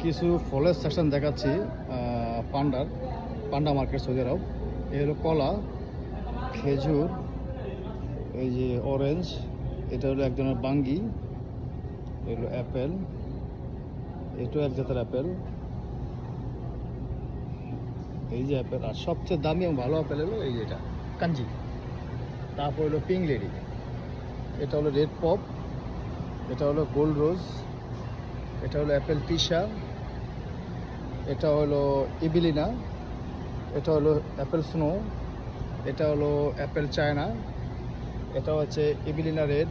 কিছু ফলের সেকশন দেখাচ্ছি। পান্ডা মার্কেট সৌদি আরব। এই হলো কলা, খেজুর, এই যে অরেঞ্জ, এটা হলো এক ধরনের বাঙ্গি, এগুলো অ্যাপেল, এটাও এক জাতের অ্যাপেল, এই যে অ্যাপেল। আর সবচেয়ে দামি এবং ভালো অ্যাপেল হলো এই যে এটা কাঞ্জি। তারপর হলো পিঙ্ক লেডি, এটা হলো রেড পপ, এটা হলো গোল্ড রোজ, এটা হলো অ্যাপেল পিসা, এটা হলো ইবিলিনা, এটা হলো অ্যাপেল স্নো, এটা হলো অ্যাপেল চায়না, এটা হচ্ছে ইবিলিনা রেড,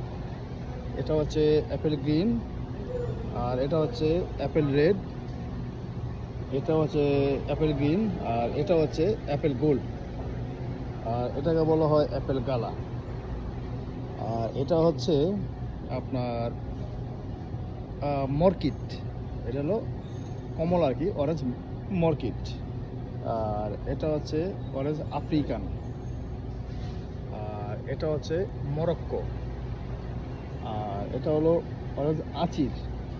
এটা হচ্ছে অ্যাপেল গ্রিন, আর এটা হচ্ছে অ্যাপেল রেড, এটা হচ্ছে অ্যাপেল গ্রিন, আর এটা হচ্ছে অ্যাপেল গোল্ড, আর এটাকে বলা হয় অ্যাপেল গালা। আর এটা হচ্ছে আপনার মর্কিট, এটা হলো কমলা আর কি, অরেঞ্জ মর্কিট। আর এটা হচ্ছে অরেঞ্জ আফ্রিকান, আর এটা হচ্ছে মরক্কো, আর এটা হলো অরেঞ্জ আচির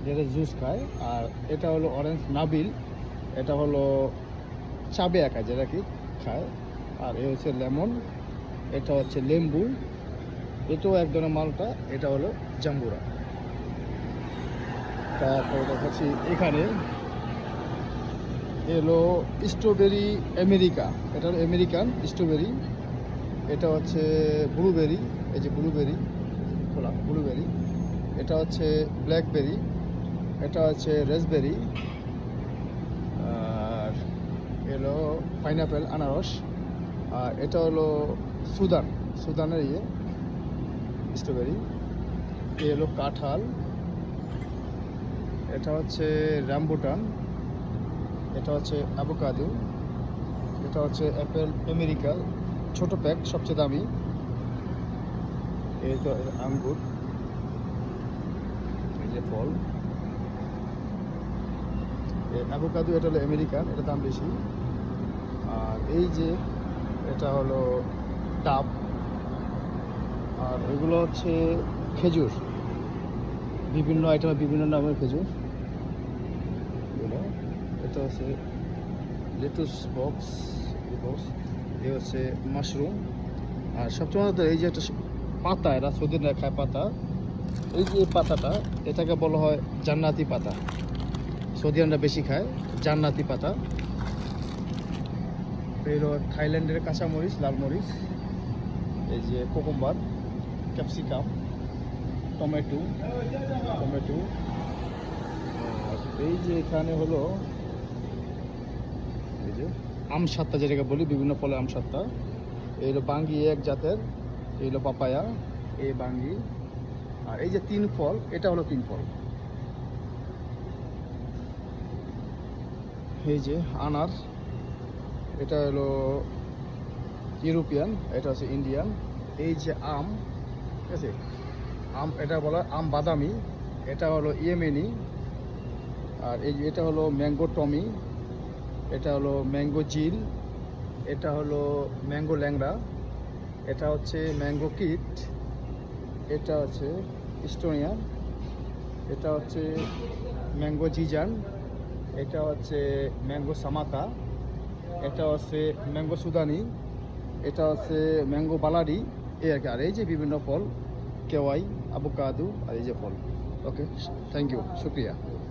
যেটা জুস খায়, আর এটা হলো অরেঞ্জ নাবিল, এটা হলো চাবে একা যেটা কি খায়, আর এ হচ্ছে লেমন, এটা হচ্ছে লেম্বু, এটাও এক ধরনের মালটা, এটা হলো জাম্বুরা। তারপরে দেখাচ্ছি এখানে এলো স্ট্রবেরি আমেরিকা, এটা হলো আমেরিকান স্ট্রবেরি, এটা হচ্ছে ব্লুবেরি, এই যে ব্লুবেরি, খোলা ব্লুবেরি, এটা হচ্ছে ব্ল্যাকবেরি, এটা হচ্ছে রেসবেরি, আর এলো পাইনাপেল আনারস, আর এটা হলো সুদানের স্ট্রবেরি, এ হলো কাঁঠাল, এটা হচ্ছে রামবুটান, এটা হচ্ছে অ্যাভোকাডো, এটা হচ্ছে অ্যাপেল আমেরিকা ছোট প্যাক সবচেয়ে দামি, এই তো আঙ্গুর, এই যে ফল, অ্যাভোকাডো এটা হলো আমেরিকান, এটা দাম বেশি। আর এই যে এটা হলো ডাব, আর এগুলো হচ্ছে খেজুর, বিভিন্ন আইটেমের বিভিন্ন নামের খেজুর এগুলো। এটা হচ্ছে লেটুস বক্স, এই হচ্ছে মাশরুম। আর সবচেয়ে মতো এই যে একটা পাতা, এরা সৌদিরা খায় পাতা, এই যে পাতাটা, এটাকে বলা হয় জান্নাতি পাতা, সৌদিয়ানরা বেশি খায় জান্নাতি পাতা। এই হলো থাইল্যান্ডের কাঁচামরিচ, লাল মরিচ, এই যে কোকুম্বার, ক্যাপসিকাম, টমেটো, আর এই যে এখানে হলো এই যে আমসত্তা যেটাকে বলি, বিভিন্ন ফলের আমসত্তা। এই হলো বাঙ্গি এক জাতের, এই হলো পাপায়া, এই বাঙ্গি, আর এই যে তিন ফল, এটা হলো তিন ফল, এই যে আনার, এটা হলো ইউরোপিয়ান, এটা হচ্ছে ইন্ডিয়ান। এই যে আম, ঠিক আছে, আম এটা বলা আম বাদামি, এটা হলো ইয়েমেনি। আর এই যে এটা হলো ম্যাঙ্গো টমি, এটা হলো ম্যাঙ্গো জিল, এটা হলো ম্যাঙ্গো ল্যাংড়া, এটা হচ্ছে ম্যাঙ্গো কিট, এটা হচ্ছে ইস্টোনিয়ান, এটা হচ্ছে ম্যাঙ্গো জিজান, এটা হচ্ছে ম্যাঙ্গো সামাকা, এটা হচ্ছে ম্যাঙ্গো সুদানি, এটা হচ্ছে ম্যাঙ্গো বালাডি, এই আর কি। আর এই যে বিভিন্ন ফল, কেওয়াই, আবোকাদু, আর এই যে ফল। ওকে, থ্যাংক ইউ, শুক্রিয়া।